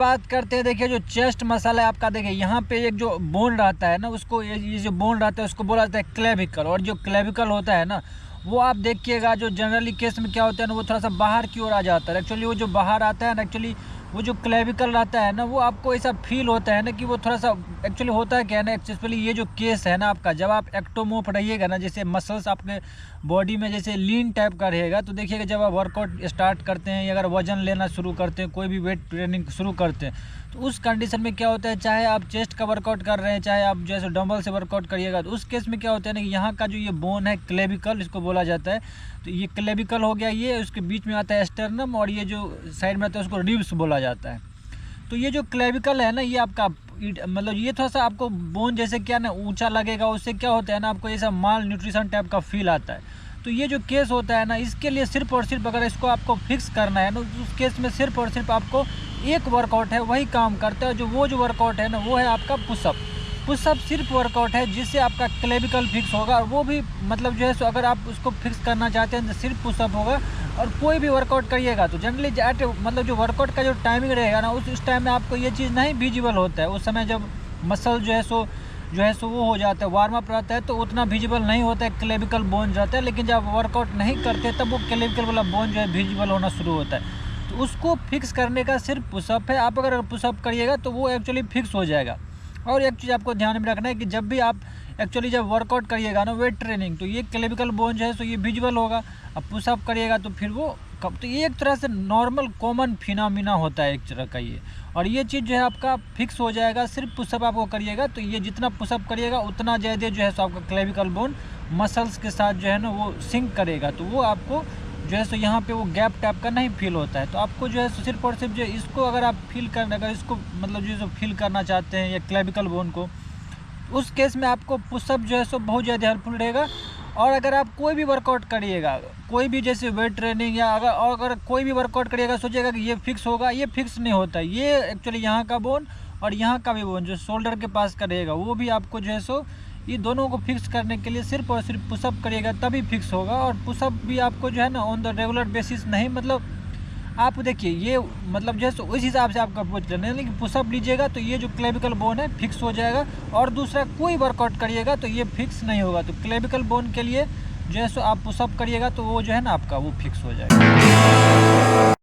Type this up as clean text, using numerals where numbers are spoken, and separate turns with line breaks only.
बात करते हैं, देखिए जो चेस्ट मसल है आपका, देखिए यहाँ पे एक जो बोन रहता है ना, उसको ये जो बोन रहता है उसको बोला जाता है क्लेविकल। और जो क्लेविकल होता है ना, वो आप देखिएगा जो जनरली केस में क्या होता है ना, वो थोड़ा सा बाहर की ओर आ जाता है। एक्चुअली वो जो बाहर आता है ना, एक्चुअली वो जो क्लेविकल रहता है ना, वो आपको ऐसा फील होता है ना कि वो थोड़ा सा एक्चुअली होता है क्या है ना, एक्चुअली ये जो केस है ना आपका, जब आप एक्टोमोफ रहिएगा ना, जैसे मसल्स आपके बॉडी में जैसे लीन टाइप का रहेगा, तो देखिएगा जब आप वर्कआउट स्टार्ट करते हैं या अगर वजन लेना शुरू करते हैं, कोई भी वेट ट्रेनिंग शुरू करते हैं, तो उस कंडीशन में क्या होता है, चाहे आप चेस्ट का वर्कआउट कर रहे हैं, चाहे आप जैसे डंबल से वर्कआउट करिएगा, तो उस केस में क्या होता है ना कि यहाँ का जो ये बोन है क्लेविकल, इसको बोला जाता है। तो ये क्लेविकल हो गया, ये उसके बीच में आता है स्टर्नम, और ये जो साइड में आता है उसको रिब्स बोला जाता है। तो ये जो क्लेविकल है ना, ये आपका मतलब ये थोड़ा सा आपको बोन जैसे क्या ना ऊंचा लगेगा, उससे क्या होता है ना, आपको ऐसा माल न्यूट्रिशन टाइप का फील आता है। तो ये जो केस होता है ना, इसके लिए सिर्फ और सिर्फ अगर इसको आपको फिक्स करना है ना, उस केस में सिर्फ और सिर्फ आपको एक वर्कआउट है वही काम करता है। वो जो वर्कआउट है ना, वो है आपका पुशअप। पुशअप सिर्फ वर्कआउट है जिससे आपका क्लेविकल फिक्स होगा, और वो भी मतलब जो है सो अगर आप उसको फिक्स करना चाहते हैं तो सिर्फ पुशअप होगा। और कोई भी वर्कआउट करिएगा तो जनरली मतलब जो वर्कआउट का जो टाइमिंग रहेगा ना, उस टाइम में आपको ये चीज़ नहीं विजिबल होता है। उस समय जब मसल जो है सो वो हो जाता है, वार्म अप रहता है, तो उतना विजिबल नहीं होता है, क्लेविकल बोन रहता है। लेकिन जब वर्कआउट नहीं करते तब वो क्लेविकल वाला बोन जो है विजिबल होना शुरू होता है। तो उसको फिक्स करने का सिर्फ पुशअप है। आप अगर पुशअप करिएगा तो वो एक्चुअली फिक्स हो जाएगा। और एक चीज़ आपको ध्यान में रखना है कि जब भी आप एक्चुअली जब वर्कआउट करिएगा ना, वेट ट्रेनिंग, तो ये क्लेविकल बोन जो है सो ये विजुअल होगा। अब पुशअप करिएगा तो फिर वो कब, तो ये एक तरह से नॉर्मल कॉमन फिनोमिना होता है एक तरह का ये। और ये चीज़ जो है आपका फिक्स हो जाएगा सिर्फ पुशअप आपको करिएगा। तो ये जितना पुशअप करिएगा उतना ज़्यादा जो है सो आपका क्लेविकल बोन मसल्स के साथ जो है ना वो सिंक करेगा। तो वो आपको जो है सो यहाँ पे वो गैप टाइप का नहीं फील होता है। तो आपको जो है सो सिर्फ और सिर्फ जो इसको अगर आप फील करना, अगर इसको मतलब जो है सो फील करना चाहते हैं या क्लेविकल बोन को, उस केस में आपको पुशअप जो है सो बहुत ज़्यादा हेल्पफुल रहेगा। और अगर आप कोई भी वर्कआउट करिएगा, कोई भी जैसे वेट ट्रेनिंग या अगर कोई भी वर्कआउट करिएगा, सोचिएगा कि ये फिक्स होगा, ये फिक्स नहीं होता। ये एक्चुअली यहाँ का बोन और यहाँ का भी बोन जो शोल्डर के पास का रहेगा, वो भी आपको जो है सो ये दोनों को फिक्स करने के लिए सिर्फ और सिर्फ पुशअप करिएगा तभी फिक्स होगा। और पुशअप भी आपको जो है ना ऑन द रेगुलर बेसिस नहीं, मतलब आप देखिए ये मतलब जैसे उस हिसाब से आपका अप्रोच करना है। लेकिन पुशअप लीजिएगा तो ये जो क्लेविकल बोन है फिक्स हो जाएगा। और दूसरा कोई वर्कआउट करिएगा तो ये फिक्स नहीं होगा। तो क्लेविकल बोन के लिए जो है सो आप पुशअप करिएगा तो वो जो है ना आपका वो फिक्स हो जाएगा।